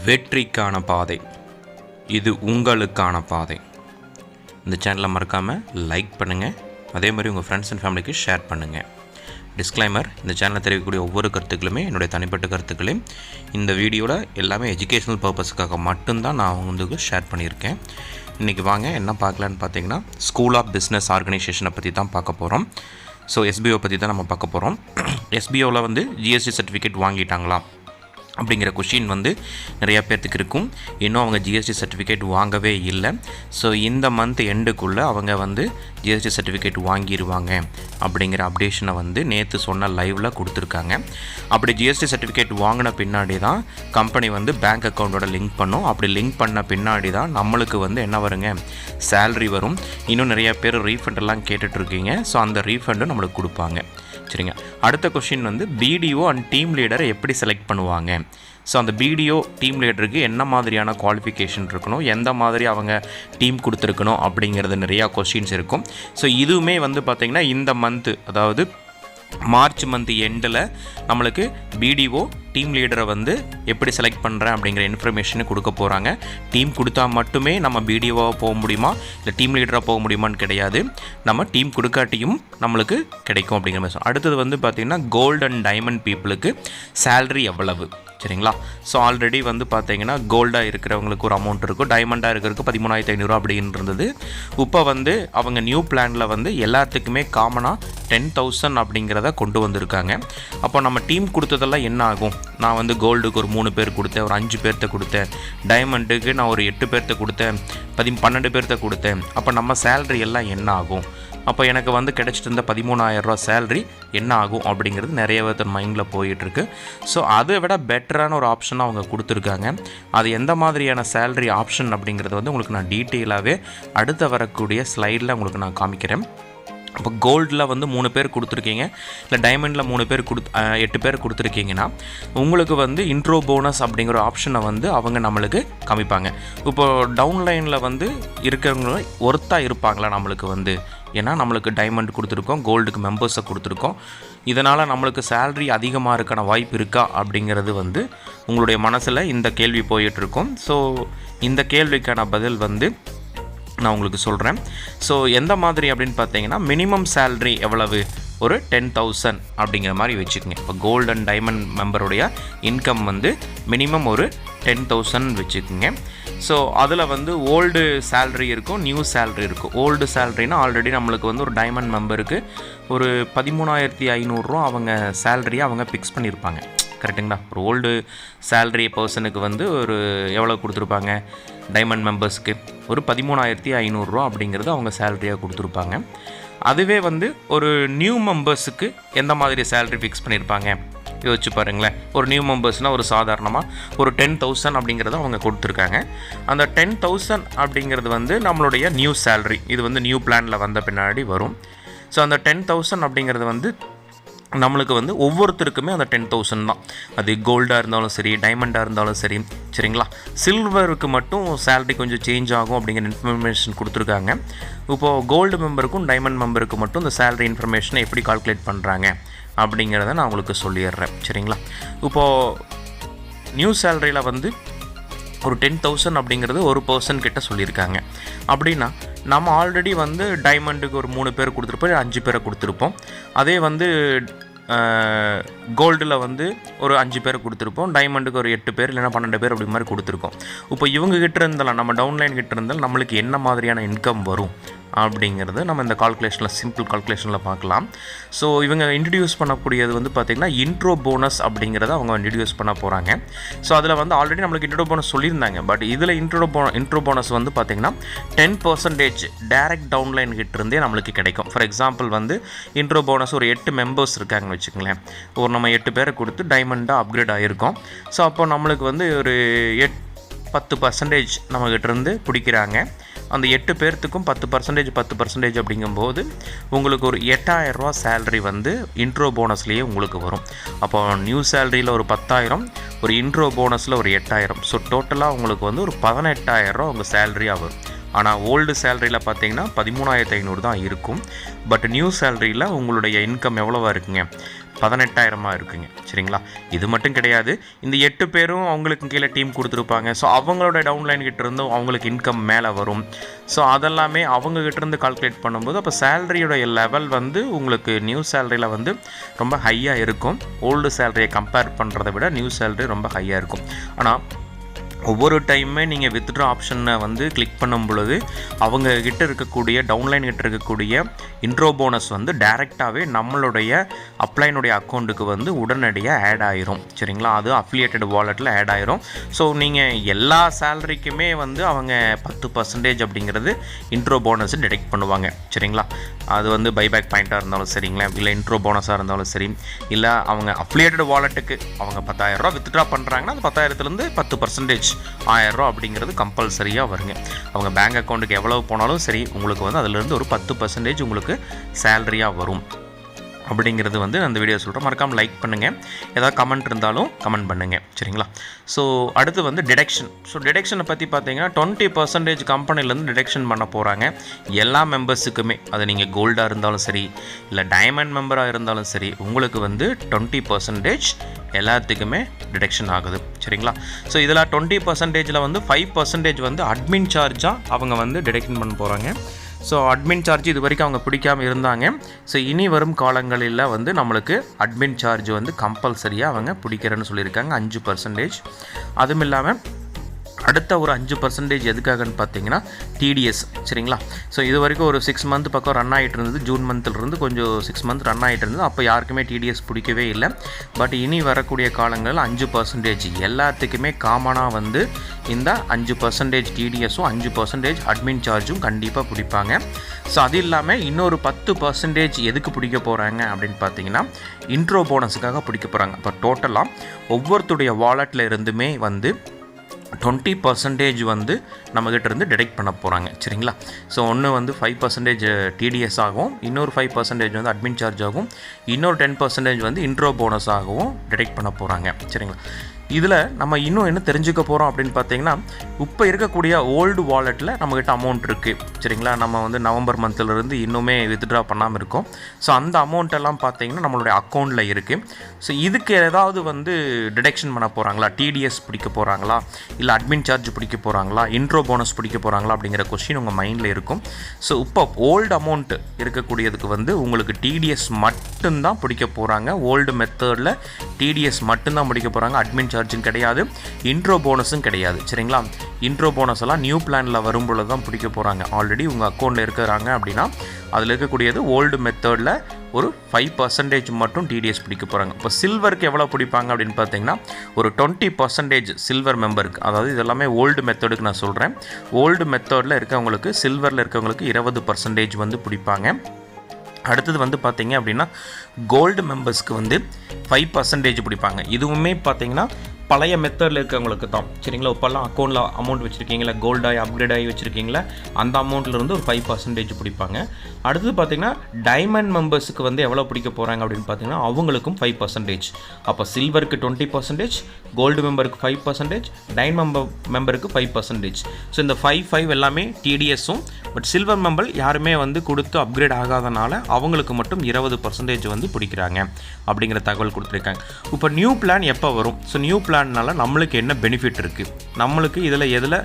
வெற்றிக்கான பாதை, இது உங்களுக்கான பாதை. இந்த சேனலை மறக்காமல் லைக் பண்ணுங்கள், அதே மாதிரி உங்கள் ஃப்ரெண்ட்ஸ் அண்ட் ஃபேமிலிக்கு ஷேர் பண்ணுங்கள். டிஸ்க்ளைமர்: இந்த சேனலில் தெரிவிக்கக்கூடிய ஒவ்வொரு கருத்துக்களுமே என்னுடைய தனிப்பட்ட கருத்துக்களையும் இந்த வீடியோவில் எல்லாமே எஜுகேஷனல் பர்பஸுக்காக மட்டும்தான் நான் உங்களுக்கு ஷேர் பண்ணியிருக்கேன். இன்றைக்கி வாங்க என்ன பார்க்கலான்னு பார்த்தீங்கன்னா, ஸ்கூல் ஆஃப் பிஸ்னஸ் ஆர்கனைசேஷனை பற்றி தான் பார்க்க போகிறோம். ஸோ எஸ்பிஓ பற்றி தான் நம்ம பார்க்க போகிறோம். எஸ்பிஓவில் வந்து ஜிஎஸ்டி சர்டிஃபிகேட் வாங்கிட்டாங்களா அப்படிங்கிற கொஷின் வந்து நிறையா பேர்த்துக்கு இருக்கும். இன்னும் அவங்க ஜிஎஸ்டி சர்டிஃபிகேட் வாங்கவே இல்லை. ஸோ இந்த மந்த் எண்டுக்குள்ளே அவங்க வந்து ஜிஎஸ்டி சர்டிஃபிகேட் வாங்கிடுவாங்க அப்படிங்கிற அப்டேஷனை வந்து நேற்று சொன்ன லைவில் கொடுத்துருக்காங்க. அப்படி ஜிஎஸ்டி சர்டிஃபிகேட் வாங்கின பின்னாடி தான் கம்பெனி வந்து பேங்க் அக்கௌண்ட்டோட லிங்க் பண்ணும். அப்படி லிங்க் பண்ண பின்னாடி தான் நம்மளுக்கு வந்து என்ன வருங்க, சேல்ரி வரும். இன்னும் நிறையா பேர் ரீஃபண்ட் எல்லாம் கேட்டுட்ருக்கீங்க. ஸோ அந்த ரீஃபண்டும் நம்மளுக்கு கொடுப்பாங்க. சரிங்க. அடுத்த கொஷின் வந்து பிடிஓ அண்ட் டீம் லீடரை எப்படி செலக்ட் பண்ணுவாங்க? ஸோ அந்த பிடிஓ டீம் லீடருக்கு என்ன மாதிரியான குவாலிஃபிகேஷன் இருக்கணும், எந்த மாதிரி அவங்க டீம் கொடுத்துருக்கணும் அப்படிங்கிறது நிறையா கொஷின்ஸ் இருக்கும். ஸோ இதுவுமே வந்து பார்த்திங்கன்னா இந்த மந்த்து, அதாவது மார்ச் மந்த் எண்டில் நம்மளுக்கு பிடிஓ டீம் லீடரை வந்து எப்படி செலக்ட் பண்ணுறேன் அப்படிங்கிற இன்ஃபர்மேஷனை கொடுக்க போகிறாங்க. டீம் கொடுத்தா மட்டுமே நம்ம பிடிஓவாக போக முடியுமா, இல்லை டீம் லீடராக போக முடியுமான்னு கிடையாது. நம்ம டீம் கொடுக்காட்டியும் நம்மளுக்கு கிடைக்கும் அப்படிங்கிற மாதிரி. அடுத்தது வந்து பார்த்திங்கன்னா, கோல்டு அண்ட் டைமண்ட் பீப்புளுக்கு சேல்ரி எவ்வளவு? சரிங்களா. ஸோ ஆல்ரெடி வந்து பார்த்தீங்கன்னா கோல்டாக இருக்கிறவங்களுக்கு ஒரு அமௌண்ட் இருக்கும், டைமண்டாக இருக்கிறதுக்கு 13,500 அப்படின்னு இருந்தது. இப்போ வந்து அவங்க நியூ பிளானில் வந்து எல்லாத்துக்குமே காமனாக 10,000 அப்படிங்கிறத கொண்டு வந்திருக்காங்க. அப்போ நம்ம டீம் கொடுத்ததெல்லாம் என்ன ஆகும்? நான் வந்து கோல்டுக்கு ஒரு 3 பேர் கொடுத்தேன், ஒரு 5 பேர்த்த கொடுத்தேன், டைமண்டுக்கு நான் ஒரு 8 பேர்த்த கொடுத்தேன், 12 பேர்த்த கொடுத்தேன். அப்போ நம்ம சேல்ரி எல்லாம் என்ன ஆகும்? அப்போ எனக்கு வந்து கிடச்சிட்டு இருந்த 13,000 சேல்ரி என்ன ஆகும் அப்படிங்கிறது நிறைய பேர் மைண்டில் போயிட்டுருக்கு. ஸோ அதை விட பெட்டரான ஒரு ஆப்ஷனாக அவங்க கொடுத்துருக்காங்க. அது எந்த மாதிரியான சேல்ரி ஆப்ஷன் அப்படிங்கிறது வந்து உங்களுக்கு நான் டீட்டெயிலாகவே அடுத்த வரக்கூடிய ஸ்லைடில் உங்களுக்கு நான் காமிக்கிறேன். இப்போ கோல்டில் வந்து 3 பேர் கொடுத்துருக்கீங்க, இல்லை டைமண்டில் 3 பேர் 8 பேர் கொடுத்துருக்கீங்கன்னா உங்களுக்கு வந்து இன்ட்ரோ போனஸ் அப்படிங்கிற ஆப்ஷனை வந்து அவங்க நம்மளுக்கு காமிப்பாங்க. இப்போது டவுன்லைனில் வந்து இருக்கிறவங்க ஒர்த்தாக இருப்பாங்களா நம்மளுக்கு வந்து? ஏன்னா நம்மளுக்கு டைமண்ட் கொடுத்துருக்கோம், கோல்டுக்கு மெம்பர்ஸை கொடுத்துருக்கோம். இதனால் நம்மளுக்கு சேல்ரி அதிகமாக இருக்கான வாய்ப்பு இருக்கா அப்படிங்கிறது வந்து உங்களுடைய மனசில் இந்த கேள்வி போயிட்டுருக்கும். ஸோ இந்த கேள்விக்கான பதில் வந்து நான் உங்களுக்கு சொல்கிறேன். ஸோ எந்த மாதிரி அப்படின்னு பார்த்தீங்கன்னா, மினிமம் சேல்ரி எவ்வளவு? ஒரு 10,000 அப்படிங்கிற மாதிரி வச்சுக்கோங்க. இப்போ கோல்டு அண்ட் டைமண்ட் மெம்பருடைய இன்கம் வந்து மினிமம் ஒரு 10,000 வச்சுக்கோங்க. ஸோ அதில் வந்து ஓல்டு சேல்ரி இருக்கும், நியூ சேல்ரி இருக்கும். ஓல்டு சேல்ரினா ஆல்ரெடி நம்மளுக்கு வந்து ஒரு டைமண்ட் மெம்பருக்கு ஒரு 13,500 அவங்க சேல்ரியை அவங்க ஃபிக்ஸ் பண்ணியிருப்பாங்க. கரெக்டுங்களா? ஒரு ஓல்டு சேல்ரி பர்சனுக்கு வந்து ஒரு எவ்வளோ கொடுத்துருப்பாங்க? டைமண்ட் மெம்பர்ஸ்க்கு ஒரு 13,500 அப்படிங்கிறது அவங்க சேல்ரியாக கொடுத்துருப்பாங்க. அதுவே வந்து ஒரு நியூ மெம்பர்ஸுக்கு எந்த மாதிரி சேல்ரி ஃபிக்ஸ் பண்ணியிருப்பாங்க யோசிச்சு பாருங்களேன். ஒரு நியூ மெம்பர்ஸ்னால் ஒரு சாதாரணமாக ஒரு 10,000 அப்படிங்கிறத அவங்க கொடுத்துருக்காங்க. அந்த 10,000 அப்படிங்கிறது வந்து நம்மளுடைய நியூ சேல்ரி. இது வந்து நியூ பிளானில் வந்த பின்னாடி வரும். ஸோ அந்த 10,000 அப்படிங்கிறது வந்து நம்மளுக்கு வந்து ஒவ்வொருத்தருக்குமே அந்த 10,000 தான். அது கோல்டாக இருந்தாலும் சரி, டைமண்டாக இருந்தாலும் சரி. சரிங்களா. சில்வருக்கு மட்டும் சேல்ரி கொஞ்சம் சேஞ்ச் ஆகும் அப்படிங்கிற இன்ஃபர்மேஷன் கொடுத்துருக்காங்க. இப்போது கோல்டு மெம்பருக்கும் டைமண்ட் மெம்பருக்கு மட்டும் இந்த சேல்ரி இன்ஃபர்மேஷனை எப்படி கால்குலேட் பண்ணுறாங்க அப்படிங்கிறத நான் உங்களுக்கு சொல்லிடுறேன். சரிங்களா. இப்போது நியூ சேல்ரியில் வந்து ஒரு 10,000 அப்படிங்கிறது ஒரு பர்சன் கிட்ட சொல்லியிருக்காங்க. அப்படின்னா நம்ம ஆல்ரெடி வந்து டைமண்டுக்கு ஒரு 3 பேர் கொடுத்துருப்போம், 5 பேரை கொடுத்துருப்போம். அதே வந்து கோல்டில் வந்து ஒரு 5 பேர் கொடுத்துருப்போம், டைமண்டுக்கு ஒரு 8 பேர் இல்லைனா 12 பேர் அப்படி மாதிரி கொடுத்துருக்கோம். இப்போ இவங்க கிட்ட இருந்தாலும் நம்ம டவுன்லைன் கிட்ட இருந்தாலும் நம்மளுக்கு என்ன மாதிரியான இன்கம் வரும் அப்படிங்கிறது நம்ம இந்த கால்குலேஷனில், சிம்பிள் கால்குலேஷனில் பார்க்கலாம். ஸோ இவங்க இன்ட்ரடியூஸ் பண்ணக்கூடியது வந்து பார்த்திங்கன்னா இன்ட்ரோ போனஸ் அப்படிங்கிறத அவங்க இன்ட்ரடியூஸ் பண்ண போகிறாங்க. ஸோ அதில் வந்து ஆல்ரெடி நம்மளுக்கு இன்ட்ரோ போனஸ் சொல்லியிருந்தாங்க. பட் இதில் இன்ட்ரோ போனஸ் வந்து பார்த்திங்கன்னா 10% டேரெக்ட் டவுன்லைன் கிட்டேருந்தே நம்மளுக்கு கிடைக்கும். ஃபார் எக்ஸாம்பிள் வந்து இன்ட்ரோ போனஸ் ஒரு 8 மெம்பர்ஸ் இருக்காங்கன்னு வச்சுக்கோங்களேன். ஒரு நம்ம 8 பேரை கொடுத்து டைமண்டாக அப்கிரேட் ஆகிருக்கோம். ஸோ அப்போ நம்மளுக்கு வந்து ஒரு 10% நம்மக்கிட்டேருந்து பிடிக்கிறாங்க. அந்த 8 பேர்த்துக்கும் 10% அப்படிங்கும்போது உங்களுக்கு ஒரு 8,000 சேல்ரி வந்து இன்ட்ரோ போனஸ்லேயே உங்களுக்கு வரும். அப்போ நியூ சேல்ரியில் ஒரு 10,000, ஒரு இன்ட்ரோ போனஸில் ஒரு 8,000. ஸோ டோட்டலாக உங்களுக்கு வந்து ஒரு 18,000 உங்கள் சேல்ரியாக வரும். ஆனால் ஓல்டு சேலரியில் பார்த்தீங்கன்னா 13,500 தான் இருக்கும். பட் நியூ சேலரியில் உங்களுடைய இன்கம் எவ்வளோவா இருக்குங்க? 18,000 இருக்குங்க. சரிங்களா? இது மட்டும் கிடையாது, இந்த 8 பேரும் அவங்களுக்கு கீழே டீம் கொடுத்துருப்பாங்க. ஸோ அவங்களோட டவுன்லைன் கிட்ட இருந்து அவங்களுக்கு இன்கம் மேலே வரும். ஸோ அதெல்லாமே அவங்ககிட்ட இருந்து கால்குலேட் பண்ணும்போது அப்போ சேலரியோடைய லெவல் வந்து உங்களுக்கு நியூ சேலரியில் வந்து ரொம்ப ஹையாக இருக்கும். ஓல்டு சேலரியை கம்பேர் பண்ணுறதை விட நியூ சேலரி ரொம்ப ஹையாக இருக்கும். ஆனால் ஒவ்வொரு டைமே நீங்கள் வித்ட்ரா ஆப்ஷனை வந்து கிளிக் பண்ணும் பொழுது அவங்க கிட்ட இருக்கக்கூடிய டவுன்லைன் கிட்ட இருக்கக்கூடிய இன்ட்ரோ போனஸ் வந்து டைரெக்டாகவே நம்மளுடைய அப்ளைனுடைய அக்கௌண்ட்டுக்கு வந்து உடனடியாக ஆட் ஆயிரும். சரிங்களா? அது அஃபிலியேட்டட் வாலெட்டில் ஆட் ஆயிரும். ஸோ நீங்கள் எல்லா சேலரிக்குமே வந்து அவங்க 10% அப்படிங்கிறது இன்ட்ரோ போனஸ் டிடெக்ட் பண்ணுவாங்க. சரிங்களா? அது வந்து பைபேக் பாயிண்ட்டாக இருந்தாலும் சரிங்களா, இல்லை இன்ட்ரோ போனஸாக இருந்தாலும் சரி, இல்லை அவங்க அஃபிலியேட்டட் வாலெட்டுக்கு அவங்க 10,000 வித்ட்ரா பண்ணுறாங்கன்னா அது 10,000லேருந்து 10% 1000 அப்படிங்கிறது கம்பல்சரியாக வருங்க. அவங்க பேங்க் அக்கௌண்ட்டுக்கு எவ்வளவு போனாலும் சரி உங்களுக்கு வந்து அதிலிருந்து ஒரு 10% உங்களுக்கு சேலரியாக வரும் அப்படிங்கிறது வந்து அந்த வீடியோ சொல்கிறேன். மறக்காமல் லைக் பண்ணுங்கள். ஏதாவது கமெண்ட் இருந்தாலும் கமெண்ட் பண்ணுங்கள். சரிங்களா? ஸோ அடுத்து வந்து டிடெக்ஷன். ஸோ டிடெக்ஷனை பற்றி பார்த்தீங்கன்னா 20% கம்பெனிலேருந்து டிடெக்ஷன் பண்ண போகிறாங்க எல்லா மெம்பர்ஸுக்குமே. அது நீங்கள் கோல்டாக இருந்தாலும் சரி, இல்லை டைமண்ட் மெம்பராக இருந்தாலும் சரி, உங்களுக்கு வந்து 20% எல்லாத்துக்குமே டிடெக்ஷன் ஆகுது. சரிங்களா? ஸோ இதில் 20%ல் வந்து 5% வந்து அட்மின் சார்ஜாக அவங்க வந்து டிடெக்ஷன் பண்ண போகிறாங்க. ஸோ அட்மின் சார்ஜ் இது வரைக்கும் அவங்க பிடிக்காமல் இருந்தாங்க. ஸோ இனி வரும் காலங்களில் வந்து நம்மளுக்கு அட்மின் சார்ஜ் வந்து கம்பல்சரியாக அவங்க பிடிக்கிறேன்னு சொல்லியிருக்காங்க 5%. அதுவும் இல்லாமல் அடுத்த ஒரு 5% எதுக்காகன்னு பார்த்தீங்கன்னா டிடிஎஸ். சரிங்களா? ஸோ இது வரைக்கும் ஒரு 6 மந்த் பக்கம் ரன் ஆகிட்டு இருந்தது. ஜூன் மந்த்லேருந்து கொஞ்சம் 6 மந்த் ரன் ஆகிட்டு இருந்தது. அப்போ யாருக்குமே டிடிஎஸ் பிடிக்கவே இல்லை. பட் இனி வரக்கூடிய காலங்களில் 5% எல்லாத்துக்குமே காமனாக வந்து இந்த 5% டிடிஎஸும் 5% அட்மின் சார்ஜும் கண்டிப்பாக பிடிப்பாங்க. ஸோ அது இல்லாமல் இன்னொரு 10% எதுக்கு பிடிக்க போகிறாங்க அப்படின்னு பார்த்தீங்கன்னா இன்ட்ரோ போனஸுக்காக பிடிக்க போகிறாங்க. இப்போ டோட்டலாக ஒவ்வொருத்துடைய வாலெட்டில் இருந்துமே வந்து 20% வந்து நம்மக்கிட்ட இருந்து டிடெக்ட் பண்ண போகிறாங்க. சரிங்களா? ஸோ ஒன்று வந்து 5% டிடிஎஸ் ஆகும், இன்னொரு 5% வந்து அட்மின் சார்ஜ் ஆகும், இன்னொரு 10% வந்து இன்ட்ரோ போனஸ் ஆகவும் டிடெக்ட் பண்ண போகிறாங்க. சரிங்களா? இதில் நம்ம இன்னும் என்ன தெரிஞ்சுக்க போகிறோம் அப்படின்னு பார்த்தீங்கன்னா இப்போ இருக்கக்கூடிய ஓல்டு வாலெட்டில் நம்மக்கிட்ட அமௌண்ட் இருக்குது. சரிங்களா? நம்ம வந்து நவம்பர் மந்த்லேருந்து இன்னுமே வித்ட்ரா பண்ணாமல் இருக்கோம். ஸோ அந்த அமௌண்ட்டெல்லாம் பார்த்தீங்கன்னா நம்மளுடைய அக்கௌண்ட்டில் இருக்குது. ஸோ இதுக்கு ஏதாவது வந்து டிடெக்ஷன் பண்ண போகிறாங்களா, டிடிஎஸ் பிடிக்க போகிறாங்களா, இல்லை அட்மின் சார்ஜ் பிடிக்க போகிறாங்களா, இன்ட்ரோ போனஸ் பிடிக்க போகிறாங்களா அப்படிங்கிற கொஸ்டின் உங்கள் மைண்டில் இருக்கும். ஸோ இப்போ ஓல்டு அமௌண்ட் இருக்கக்கூடியதுக்கு வந்து உங்களுக்கு டிடிஎஸ் மட்டும்தான் பிடிக்க போகிறாங்க. ஓல்டு மெத்தடில் டிடிஎஸ் மட்டும்தான் பிடிக்க போகிறாங்க. அட்மின் சார்ஜும் கிடையாது, இன்ட்ரோ போனஸும் கிடையாது. சரிங்களா? இன்ட்ரோ போனஸ் எல்லாம் நியூ பிளானில் வரும்பொழுது தான் பிடிக்க போகிறாங்க. ஆல்ரெடி உங்கள் அக்கௌண்ட்டில் இருக்கிறாங்க அப்படின்னா அதில் இருக்கக்கூடியது ஓல்டு மெத்தடில் ஒரு 5% மட்டும் டிடிஎஸ் பிடிக்க போகிறாங்க. இப்போ சில்வருக்கு எவ்வளோ பிடிப்பாங்க அப்படின்னு பார்த்தீங்கன்னா ஒரு 20% சில்வர் மெம்பருக்கு, அதாவது இதெல்லாமே ஓல்டு மெத்தடுக்கு நான் சொல்கிறேன். ஓல்டு மெத்தடில் இருக்கவங்களுக்கு, சில்வரில் இருக்கவங்களுக்கு 20% வந்து பிடிப்பாங்க. அடுத்தது வந்து பார்த்தீங்க அப்படின்னா கோல்டு மெம்பர்ஸ்க்கு வந்து 5% பிடிப்பாங்க. இதுவுமே பார்த்தீங்கன்னா பழைய மெத்தடில் இருக்கவங்களுக்கு தான். சரிங்களா? இப்போல்லாம் அக்கௌண்ட்டில் அமௌண்ட் வச்சுருக்கீங்களா, கோல்டாகி அப்கிரேட் ஆகி வச்சுருக்கீங்களா, அந்த அமௌண்ட்லேருந்து ஒரு 5% பிடிப்பாங்க. அடுத்தது பார்த்திங்கன்னா டைமண்ட் மெம்பர்ஸுக்கு வந்து எவ்வளோ பிடிக்க போகிறாங்க அப்படின்னு பார்த்தீங்கன்னா அவங்களுக்கும் 5%. அப்போ சில்வருக்கு 20%, கோல்டு மெம்பருக்கு 5%, டைமண்ட் மெம்பருக்கு 5%. ஸோ இந்த 5 எல்லாமே டிடிஎஸும். பட் சில்வர் மெம்பர் யாருமே வந்து கொடுத்து அப்கிரேட் ஆகாதனால அவங்களுக்கு மட்டும் 20% வந்து பிடிக்கிறாங்க அப்படிங்கிற தகவல் கொடுத்துருக்காங்க. இப்போ நியூ பிளான் எப்போ வரும்? ஸோ நியூ பிளான்னால நம்மளுக்கு என்ன பெனிஃபிட் இருக்குது, நம்மளுக்கு இதில் எதில்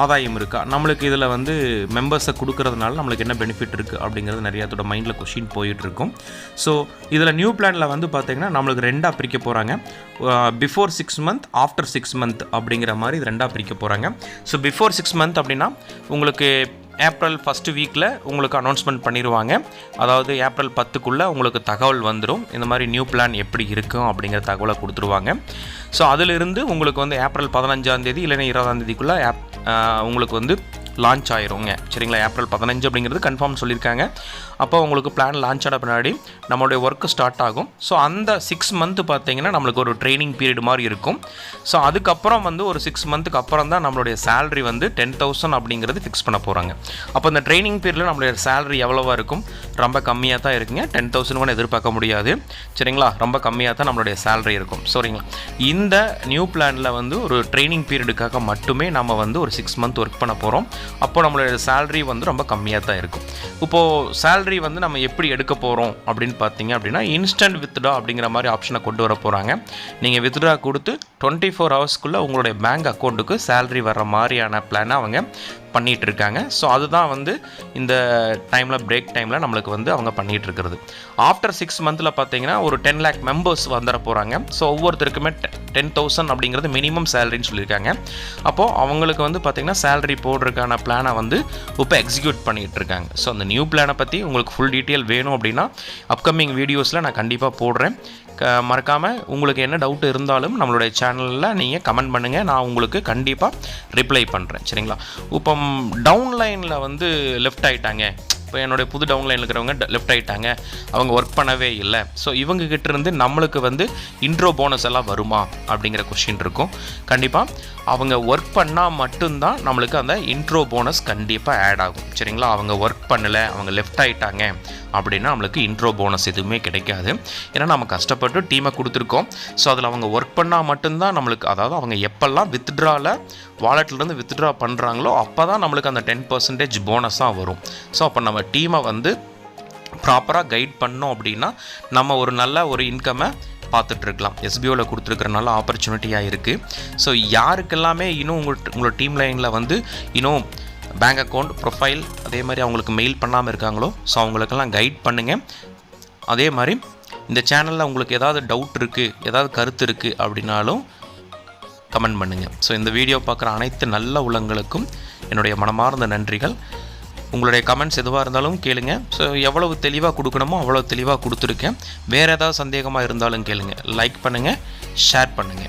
ஆதாயம் இருக்கா, நம்மளுக்கு இதில் வந்து மெம்பர்ஸை கொடுக்கறதுனால நம்மளுக்கு என்ன பெனிஃபிட் இருக்குது அப்படிங்கிறது நிறையாத்தோட மைண்டில் கொஷின் போயிட்டுருக்கும். ஸோ இதில் நியூ பிளானில் வந்து பார்த்திங்கன்னா நம்மளுக்கு 2ஆக பிரிக்க போகிறாங்க. பிஃபோர் 6 மந்த், ஆஃப்டர் 6 மந்த் அப்படிங்கிற மாதிரி இது 2ஆக பிரிக்க போகிறாங்க. ஸோ பிஃபோர் 6 மந்த் அப்படின்னா உங்களுக்கு ஏப்ரல் ஃபஸ்ட்டு வீக்கில் உங்களுக்கு அனௌன்ஸ்மெண்ட் பண்ணிடுவாங்க. அதாவது ஏப்ரல் 10க்குள்ளே உங்களுக்கு தகவல் வந்துடும். இந்த மாதிரி நியூ பிளான் எப்படி இருக்கும் அப்படிங்கிற தகவலை கொடுத்துருவாங்க. ஸோ அதிலிருந்து உங்களுக்கு வந்து ஏப்ரல் 15 இல்லைன்னா 20 உங்களுக்கு வந்து லான்ச் ஆயிருங்க. சரிங்களா? ஏப்ரல் 15 அப்படிங்கிறது கன்ஃபார்ம் சொல்லியிருக்காங்க. அப்போ உங்களுக்கு பிளான் லான்ச் ஆன பின்னாடி நம்மளுடைய ஒர்க்கு ஸ்டார்ட் ஆகும். ஸோ அந்த 6 மந்த்து பார்த்தீங்கன்னா நம்மளுக்கு ஒரு ட்ரைனிங் பீரியட் மாதிரி இருக்கும். ஸோ அதுக்கப்புறம் வந்து ஒரு 6 மந்த்துக்கு அப்புறம் தான் நம்மளுடைய சேலரி வந்து 10,000 அப்படிங்கிறது ஃபிக்ஸ் பண்ண போகிறாங்க. அப்போ இந்த ட்ரைனிங் பீரியடில் நம்மளுடைய சேலரி எவ்வளோவா இருக்கும்? ரொம்ப கம்மியாக தான் இருக்குங்க. 10,000 கூட எதிர்பார்க்க முடியாது. சரிங்களா? ரொம்ப கம்மியாக தான் நம்மளுடைய சேலரி இருக்கும். சரிங்களா? இந்த நியூ பிளானில் வந்து ஒரு ட்ரைனிங் பீரியடுக்காக மட்டுமே நம்ம வந்து ஒரு 6 மந்த் ஒர்க் பண்ண போகிறோம். அப்போ நம்மளோட சேலரி வந்து ரொம்ப கம்மியாக தான் இருக்கும். இப்போது சேலரி வந்து நம்ம எப்படி எடுக்க போகிறோம் அப்படின்னு பார்த்தீங்க அப்படின்னா, இன்ஸ்டன்ட் வித்ட்ரா அப்படிங்கிற மாதிரி ஆப்ஷனை கொண்டு வர போகிறாங்க. நீங்கள் வித்ட்ரா கொடுத்து 24 ஹவர்ஸ்க்குள்ளே உங்களுடைய பேங்க் அக்கௌண்ட்டுக்கு சேலரி வர்ற மாதிரியான பிளானை அவங்க பண்ணிகிட்டு இருக்காங்க. ஸோ அதுதான் வந்து இந்த டைமில் பிரேக் டைமில் நம்மளுக்கு வந்து அவங்க பண்ணிகிட்டு இருக்கிறது. ஆஃப்டர் 6 மந்தில் பார்த்தீங்கன்னா ஒரு 10 lakh மெம்பர்ஸ் வந்துட போகிறாங்க. ஸோ ஒவ்வொருத்தருக்குமே 10,000 அப்படிங்கிறது மினிமம் சேலரின்னு சொல்லியிருக்காங்க. அப்போது அவங்களுக்கு வந்து பார்த்திங்கன்னா சேலரி போடுறதுக்கான பிளானை வந்து இப்போ எக்ஸிக்யூட் பண்ணிகிட்டு இருக்காங்க. ஸோ அந்த நியூ பிளானை பற்றி உங்களுக்கு ஃபுல் டீட்டெயில் வேணும் அப்படின்னா அப்கமிங் வீடியோஸில் நான் கண்டிப்பாக போடுறேன். மறக்காமல் உங்களுக்கு என்ன டவுட் இருந்தாலும் நம்மளுடைய சேனலில் நீங்கள் கமெண்ட் பண்ணுங்கள், நான் உங்களுக்கு கண்டிப்பாக ரிப்ளை பண்ணுறேன். சரிங்களா? இப்போ டவுன்லைனில் வந்து லெஃப்ட் ஆகிட்டாங்க, இப்போ என்னுடைய புது டவுன்லைனில் இருக்கிறவங்க லெஃப்ட் ஆகிட்டாங்க, அவங்க ஒர்க் பண்ணவே இல்லை. ஸோ இவங்ககிட்ட இருந்து நம்மளுக்கு வந்து இன்ட்ரோ போனஸ் எல்லாம் வருமா அப்படிங்கிற கொஷின் இருக்கும். கண்டிப்பாக அவங்க ஒர்க் பண்ணால் மட்டும்தான் நம்மளுக்கு அந்த இன்ட்ரோ போனஸ் கண்டிப்பாக ஆட் ஆகும். சரிங்களா? அவங்க ஒர்க் பண்ணலை, அவங்க லெஃப்ட் ஆகிட்டாங்க அப்படின்னா நம்மளுக்கு இன்ட்ரோ போனஸ் எதுவுமே கிடைக்காது. ஏன்னா நம்ம கஷ்டப்பட்டு டீமை கொடுத்துருக்கோம். ஸோ அதில் அவங்க ஒர்க் பண்ணால் மட்டும்தான் நம்மளுக்கு, அதாவது அவங்க எப்போல்லாம் வித்ட்ராவில் வாலெட்லேருந்து வித்ட்ரா பண்ணுறாங்களோ அப்போ தான் நம்மளுக்கு அந்த 10% போனஸாக வரும். ஸோ அப்போ நம்ம டீமை வந்து ப்ராப்பராக கைட் பண்ணோம் அப்படின்னா நம்ம ஒரு நல்ல ஒரு இன்கம்மை பார்த்துட்ருக்கலாம். எஸ்பிஓவில் கொடுத்துருக்குற நல்ல ஆப்பர்ச்சுனிட்டியாக இருக்குது. ஸோ யாருக்கெல்லாமே இன்னும் உங்களோட டீம் லைனில் வந்து இன்னும் பேங்க் அக்கௌண்ட் ப்ரொஃபைல் அதே மாதிரி அவங்களுக்கு மெயில் பண்ணாமல் இருக்காங்களோ, ஸோ அவங்களுக்கெல்லாம் கைட் பண்ணுங்கள். அதே மாதிரி இந்த சேனலில் உங்களுக்கு ஏதாவது டவுட் இருக்குது, ஏதாவது கருத்து இருக்குது அப்படின்னாலும் கமெண்ட் பண்ணுங்கள். ஸோ இந்த வீடியோ பார்க்குற அனைத்து நல்ல உள்ளங்களுக்கும் என்னுடைய மனமார்ந்த நன்றிகள். உங்களுடைய கமெண்ட்ஸ் எதுவாக இருந்தாலும் கேளுங்க. ஸோ எவ்வளவு தெளிவாக கொடுக்கணுமோ அவ்வளோ தெளிவாக கொடுத்துருக்கேன். வேறு ஏதாவது சந்தேகமாக இருந்தாலும் கேளுங்க. லைக் பண்ணுங்கள், ஷேர் பண்ணுங்கள்.